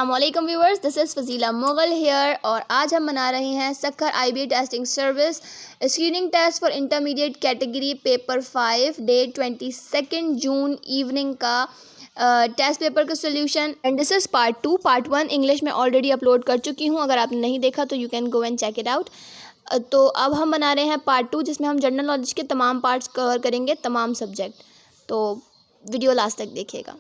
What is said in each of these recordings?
अस्सलामुअलैकुम viewers, this is Fazila Mughal here और आज हम बना रहे हैं Sukkur IB testing service screening test for intermediate category paper 5 day 22 June evening का टेस्ट पेपर का solution. And this is part 2। Part 1 English में ऑलरेडी अपलोड कर चुकी हूँ, अगर आपने नहीं देखा तो you can go and check it out. तो अब हम बना रहे हैं पार्ट 2 जिसमें हम जनरल नॉलेज के तमाम पार्ट्स कवर करेंगे, तमाम सब्जेक्ट। तो वीडियो लास्ट तक देखिएगा।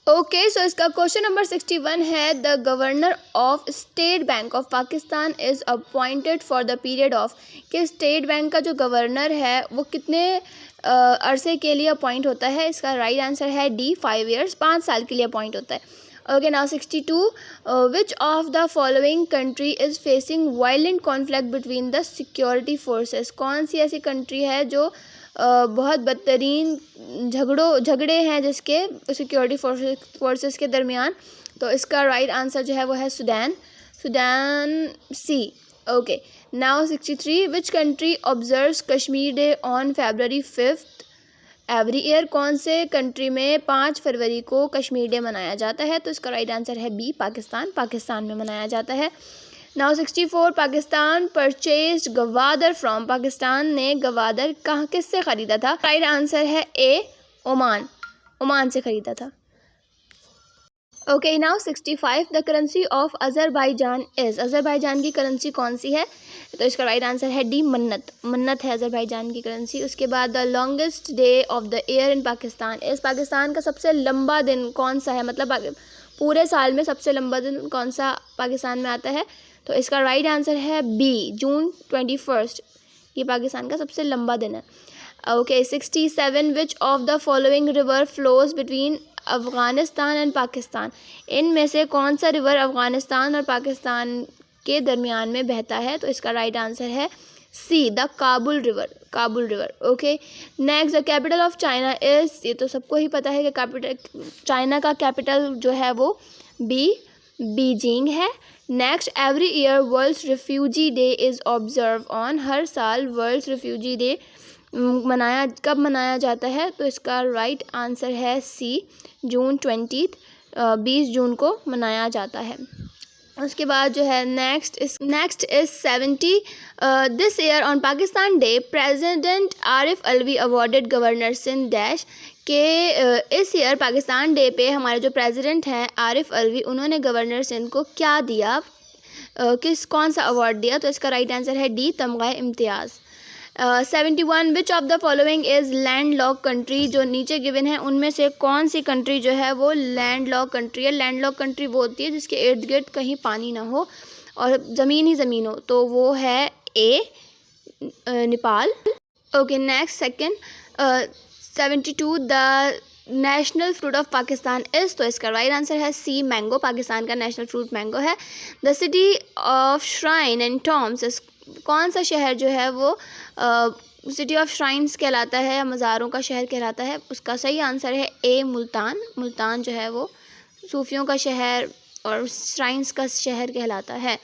ओके, सो इसका क्वेश्चन नंबर 61 है the governor of state bank of Pakistan is appointed for the period of, कि स्टेट बैंक का जो गवर्नर है वो कितने अरसे के लिए अपॉइंट होता है। इसका राइट आंसर है डी, 5 ईयर्स, 5 साल के लिए अपॉइंट होता है। Okay, now 62 which of the following country is facing violent conflict between the security forces, कौन सी ऐसी कंट्री है जो बहुत बदतरीन झगड़े हैं जिसके सिक्योरिटी फोर्सेस के दरमियान। तो इसका राइट आंसर जो है वो है Sudan C. Okay, now 63 which country observes Kashmir day on February 5 every year, कौन से कंट्री में 5 फरवरी को कश्मीर डे मनाया जाता है। तो इसका राइट आंसर है बी, पाकिस्तान में मनाया जाता है। Now 64 Pakistan purchased Gwadar from, Pakistan ने गवादर कहाँ किससे ख़रीदा था। राइट आंसर है ए, ओमान से ख़रीदा था। Okay, now 65 the currency of Azerbaijan is, Azerbaijan की करेंसी कौन सी है। तो इसका राइट आंसर है डी, मन्नत है अज़रबैजान की करेंसी। उसके बाद the longest day of the year in Pakistan is, Pakistan का सबसे लंबा दिन कौन सा है, मतलब पूरे साल में सबसे लंबा दिन कौन सा पाकिस्तान में आता है। तो इसका राइट आंसर है बी, जून 21, ये पाकिस्तान का सबसे लंबा दिन है। Okay, 67 which of the following river flows between Afghanistan and Pakistan, इनमें से कौन सा रिवर अफ़गानिस्तान और पाकिस्तान के दरमियान में बहता है। तो इसका राइट आंसर है C, the Kabul river. Okay, next the capital of China is, ये तो सबको ही पता है कि कैपिटल चाइना का कैपिटल जो है वो बीजिंग है। Next, every year world refugee day is observe on, हर साल वर्ल्ड रिफ्यूजी डे कब मनाया जाता है। तो इसका राइट आंसर है सी, जून 20 जून को मनाया जाता है। उसके बाद जो है next is 70 this year on Pakistan day president Arif Alvi awarded governor Sindh dash, के इस ईयर पाकिस्तान डे पे हमारे जो प्रेसिडेंट हैं आरिफ अलवी, उन्होंने गवर्नर सिंध को क्या दिया, कौन सा अवार्ड दिया। तो इसका राइट आंसर है डी, तमगा इम्तियाज़। 71 which of the following is land lock country, जो नीचे गिवन है उनमें से कौन सी कंट्री जो है वो लैंड लॉक कंट्री है। लैंड लॉक कंट्री वो होती है जिसके इर्द गिर्द कहीं पानी ना हो और ज़मीन ही ज़मीन हो, तो वो है A, Nepal. Okay, next second 72 the national fruit of Pakistan is, तो इसका राइट आंसर है सी, मैंगो, पाकिस्तान का नेशनल फ्रूट मैंगो है। The city of shrine and tombs, कौन सा शहर जो है वो सिटी ऑफ श्राइन्स कहलाता है, मज़ारों का शहर कहलाता है। उसका सही आंसर है ए, मुल्तान जो है वो सूफियों का शहर और श्राइन्स का शहर कहलाता है।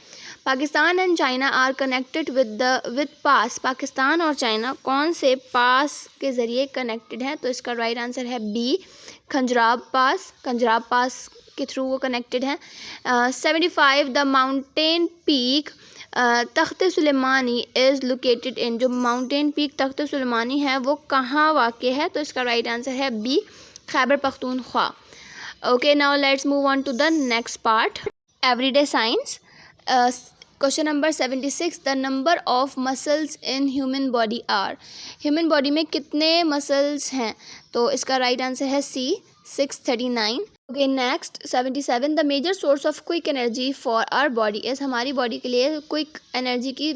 Pakistan and China are connected with pass, Pakistan और चाइना कौन से पास के ज़रिए कनेक्टेड है। तो इसका राइट आंसर है बी, खंजराब पास के थ्रू वो कनेक्टेड हैं। 75 the mountain peak Takht Sulemani is located in, जो माउंटेन पीक तख्त सुलेमानी है वो कहाँ वाक़ है। तो इसका राइट आंसर है B, Khyber Pakhtunkhwa. Okay, now let's move on to the next part, everyday science. Question number 76 the number of muscles in human body are, human body में कितने मसल्स हैं। तो इसका राइट आंसर है C, 639। Okay, next 77 the major source of quick energy for our body is, हमारी body के लिए quick energy की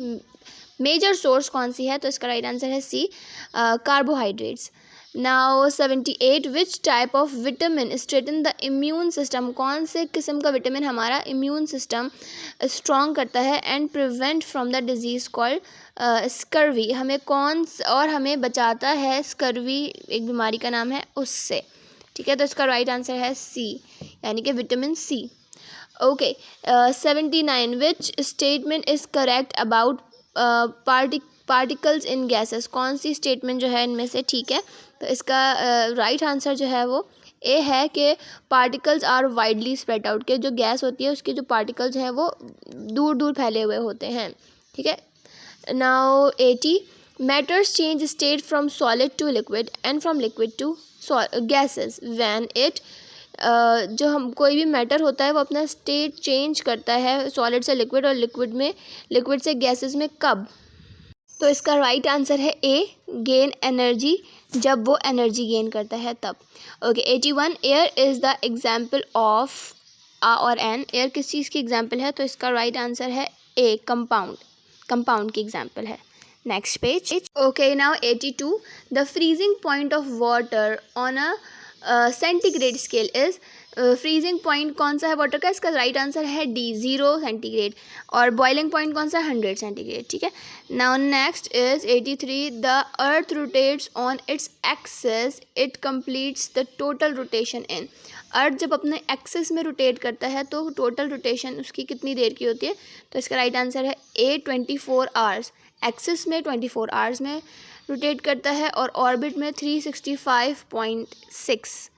मेजर सोर्स कौन सी है। तो इसका राइट आंसर है C, carbohydrates. Now 78 which type of vitamin strengthen the immune system, कौन से किस्म का विटामिन हमारा इम्यून सिस्टम स्ट्रॉन्ग करता है and prevent from the disease called scurvy, हमें बचाता है, स्कर्वी एक बीमारी का नाम है उससे। ठीक है, तो इसका राइट आंसर है सी, यानी कि vitamin C. Okay, 79 which statement is correct about particles in gases, कौन सी स्टेटमेंट जो है इनमें से ठीक है। तो इसका राइट आंसर जो है वो ए है कि particles are widely spread out, के जो गैस होती है उसके जो पार्टिकल्स हैं वो दूर दूर फैले हुए होते हैं, ठीक है। Now 80, matters change state from solid to liquid and from liquid to gases when it, जो हम कोई भी मैटर होता है वो अपना स्टेट चेंज करता है सॉलिड से लिक्विड और लिक्विड से गैसेस में कब। तो इसका राइट आंसर है ए, गेन एनर्जी, जब वो एनर्जी गेन करता है तब। Okay 81, air is the example of a और एन, एयर किस चीज़ की एग्जाम्पल है, तो इसका राइट आंसर है ए, कंपाउंड की एग्जाम्पल है। Next page. Okay now 82, the freezing point of water on a centigrade scale is, freezing point कौन सा है वाटर का, इसका राइट आंसर है डी, 0 सेंटीग्रेड, और बॉइलिंग पॉइंट कौन सा है, 100 सेंटीग्रेड, ठीक है। Now next is 83, the earth rotates on its axis, it completes the total rotation in, earth जब अपने एक्सेस में रोटेट करता है तो टोटल रोटेशन उसकी कितनी देर की होती है, तो इसका राइट आंसर है ए, 24 आवर्स, एक्सेस में 24 आवर्स में रोटेट करता है और ऑर्बिट में 365.6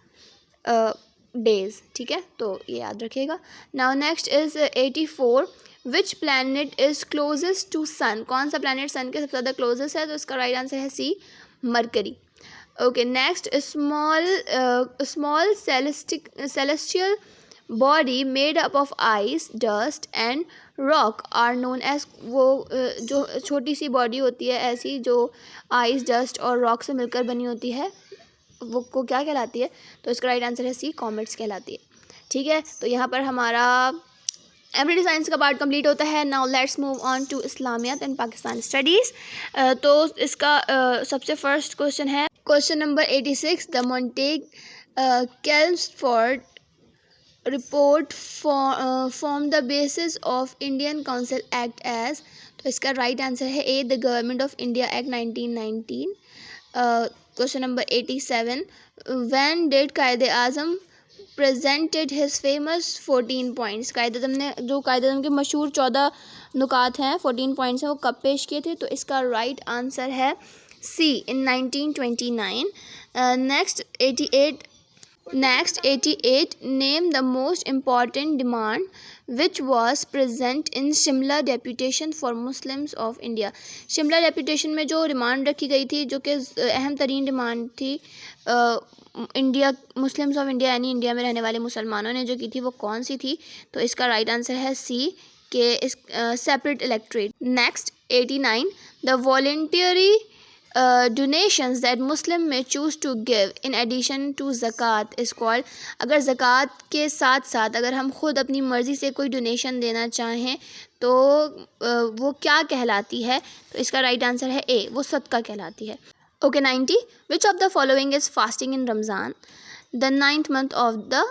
डेज, ठीक है, तो ये याद रखिएगा। Now next is 84, which planet is closest to sun, कौन सा प्लैनेट सन के सबसे ज़्यादा क्लोजेस्ट है, तो इसका राइट आंसर है C, Mercury. Okay next, small celestial body made up of ice, dust and rock are known as, वो जो छोटी सी बॉडी होती है ऐसी जो आइस, डस्ट और रॉक से मिलकर बनी होती है वो को क्या कहलाती है, तो इसका राइट आंसर है सी, कॉमेट्स कहलाती है, ठीक है। तो यहाँ पर हमारा एवरीडे साइंस का पार्ट कंप्लीट होता है। Now let's move on to Islamiat and Pakistan studies. तो इसका सबसे फर्स्ट क्वेश्चन है question number 86, the Montagu Chelmsford report form the basis of Indian council act as, तो इसका राइट आंसर है A, the government of India act 1919। Question number 87, when did Quaid-e Azam presented his famous 14 points, Quaid-e Azam ने जो कायदे आज़म के मशहूर 14 नुकात हैं, 14 पॉइंट्स हैं, वो कब पेश किए थे, तो इसका राइट आंसर है सी, इन 1929। Next 88, name the most important demand which was present in Shimla deputation for Muslims of India, Shimla deputation में जो डिमांड रखी गई थी जो कि अहम तरीन डिमांड थी इंडिया, मुस्लिम्स ऑफ इंडिया यानी इंडिया में रहने वाले मुसलमानों ने जो की थी वो कौन सी थी, तो इसका राइट आंसर है सी, के इस separate electorate. Next 89, the voluntary donations that Muslim may choose to give in addition to zakat is called, अगर ज़कात के साथ साथ अगर हम खुद अपनी मर्ज़ी से कोई डोनेशन देना चाहें तो वो क्या कहलाती है, तो इसका राइट आंसर है ए, वो सदका कहलाती है। Okay 90, which of the following is fasting in Ramzan, the 9th month of the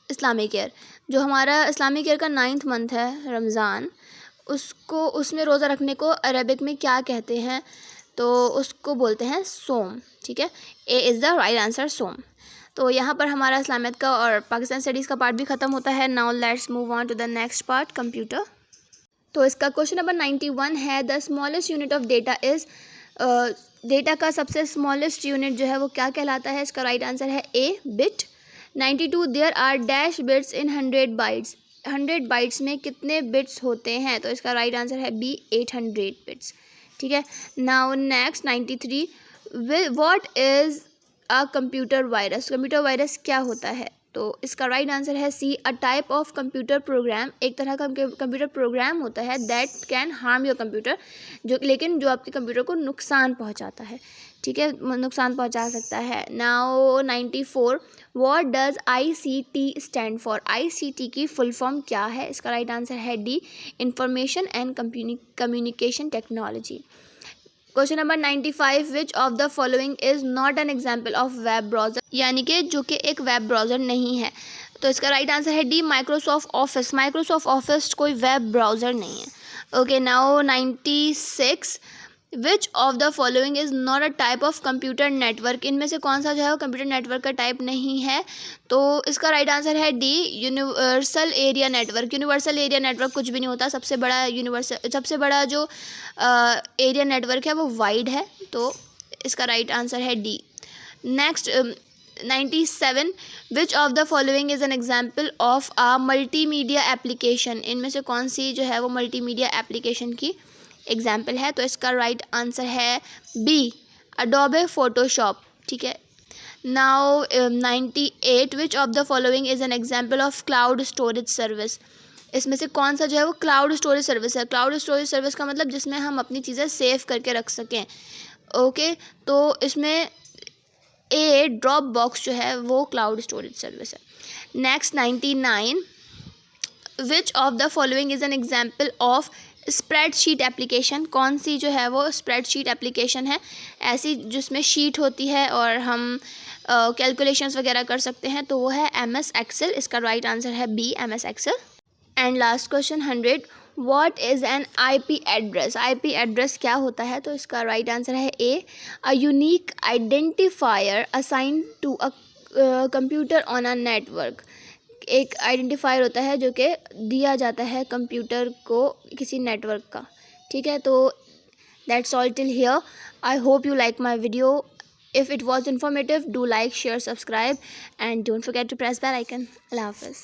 Islamic year, जो हमारा इस्लामिक ईयर का 9th month है रमज़ान, उसको उसमें रोज़ा रखने को अरबिक में क्या कहते हैं, तो उसको बोलते हैं सोम, ठीक है, A is the right answer, सोम। तो यहाँ पर हमारा इस्लामियत का और पाकिस्तान स्टडीज़ का पार्ट भी ख़त्म होता है। Now let's move on to the next part, computer. तो इसका क्वेश्चन नंबर 91 है, the smallest unit of data is, data का सबसे स्मॉलेस्ट यूनिट जो है वो क्या कहलाता है, इसका राइट आंसर है A, bit. 92, there are dash bits in 100 bytes, 100 bytes में कितने बिट्स होते हैं, तो इसका राइट आंसर है बी, 800 बिट्स, ठीक है। Now next 93, what is a computer virus, computer virus क्या होता है, तो इसका राइट आंसर है C, a type of computer program, एक तरह का कंप्यूटर प्रोग्राम होता है that can harm your computer, जो लेकिन जो आपके कंप्यूटर को नुकसान पहुंचाता है, ठीक है, नुकसान पहुंचा सकता है। Now 94, what does ICT stand for, ICT की फुल फॉर्म क्या है, इसका राइट आंसर है D, information and communication technology. Question number 95, which of the following is not an example of web browser, यानी कि जो कि एक वेब ब्राउज़र नहीं है, तो इसका राइट आंसर है D, Microsoft office, Microsoft office कोई वेब ब्राउज़र नहीं है। Okay now 96, which of the following is not a type of computer network, इनमें से कौन सा जो है वो कंप्यूटर नेटवर्क का टाइप नहीं है, तो इसका राइट आंसर है D, universal area network. Universal area network कुछ भी नहीं होता, सबसे बड़ा जो एरिया नेटवर्क है वो वाइड है, तो इसका राइट आंसर है D. Next 97, which of the following is an example of a multimedia application, इनमें से कौन सी जो है वो मल्टीमीडिया एप्लीकेशन की एग्जाम्पल है? तो इसका राइट आंसर है बी, अडोबे फोटोशॉप। ठीक है। Now 98, which of the following is an example of cloud storage service, इसमें से कौन सा जो है वो क्लाउड स्टोरेज सर्विस है? क्लाउड स्टोरेज सर्विस का मतलब जिसमें हम अपनी चीज़ें सेव करके रख सकें। ओके, तो इसमें ए, ड्रॉप बॉक्स जो है वो क्लाउड स्टोरेज सर्विस है। Next 99, which of the following is an example of spreadsheet application, कौन सी जो है वो स्प्रेडशीट एप्लीकेशन है ऐसी जिसमें शीट होती है और हम कैलकुलेशंस वगैरह कर सकते हैं? तो वो है MS एक्सेल। इसका राइट आंसर है B, MS Excel. And last question 100, what is an IP address? IP address क्या होता है? तो इसका राइट आंसर है A, a unique identifier assigned to a computer on a network, एक आइडेंटिफायर होता है जो कि दिया जाता है कंप्यूटर को किसी नेटवर्क का। ठीक है, तो that's all till here. I hope you like my video. If it was informative, do like, share, subscribe, and don't forget to press bell icon. Allah Hafiz.